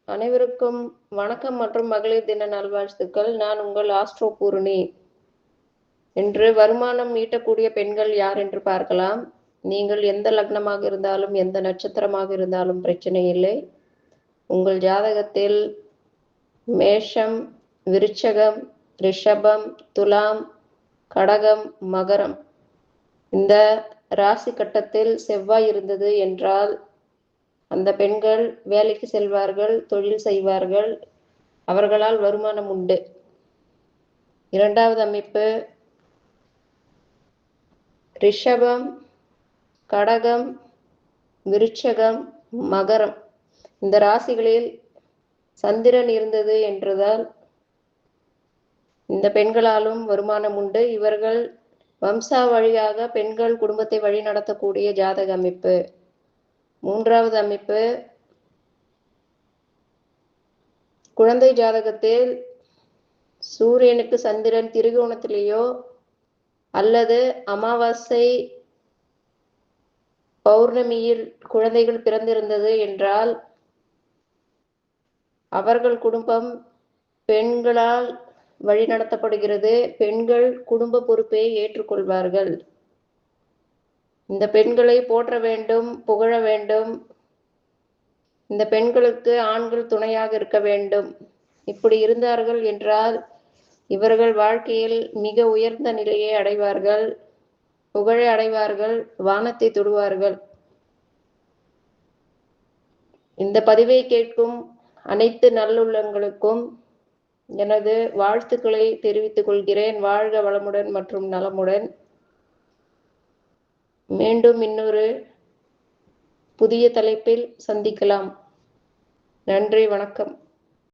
அனைவருக்கும் வணக்கம் மற்றும் மகளிர் தின நல்வாழ்த்துக்கள். நான் உங்கள் ஆஸ்ட்ரோ பூரணி. இன்று வருமானம் ஈட்டக்கூடிய பெண்கள் யார் என்று பார்க்கலாம். நீங்கள் எந்த லக்னமாக இருந்தாலும் எந்த நட்சத்திரமாக இருந்தாலும் பிரச்சனை இல்லை. உங்கள் ஜாதகத்தில் மேஷம், விருச்சகம், ரிஷபம், துலாம், கடகம், மகரம் இந்த ராசி கட்டத்தில் செவ்வாய் இருந்தது என்றால் அந்த பெண்கள் வேலைக்கு செல்வார்கள், தொழில் செய்வார்கள், அவர்களால் வருமானம் உண்டு. இரண்டாவது அமைப்பு ரிஷபம், கடகம், விருச்சகம், மகரம் இந்த ராசிகளில் சந்திரன் இருந்தது என்றதால் இந்த பெண்களாலும் வருமானம் உண்டு. இவர்கள் வம்சா வழியாக பெண்கள் குடும்பத்தை வழி நடத்தக்கூடிய ஜாதக அமைப்பு. மூன்றாவது அமைப்பு குழந்தை ஜாதகத்தில் சூரியனுக்கு சந்திரன் திரிகோணத்திலேயோ அல்லது அமாவாசை பௌர்ணமியில் குழந்தைகள் பிறந்திருந்தது என்றால் அவர்கள் குடும்பம் பெண்களால் வழிநடத்தப்படுகிறது. பெண்கள் குடும்ப பொறுப்பை ஏற்றுக்கொள்வார்கள். இந்த பெண்களை போற்ற வேண்டும், புகழ வேண்டும். இந்த பெண்களுக்கு ஆண்கள் துணையாக இருக்க வேண்டும். இப்படி இருந்தார்கள் என்றால் இவர்கள் வாழ்க்கையில் மிக உயர்ந்த நிலையை அடைவார்கள், புகழை அடைவார்கள், வானத்தை தொடுவார்கள். இந்த பதிவை கேட்கும் அனைத்து நல்லுள்ளங்களுக்கும் எனது வாழ்த்துக்களை தெரிவித்துக் கொள்கிறேன். வாழ்க வளமுடன் மற்றும் நலமுடன். மீண்டும் இன்னொரு புதிய தலைப்பில் சந்திக்கலாம். நன்றி, வணக்கம்.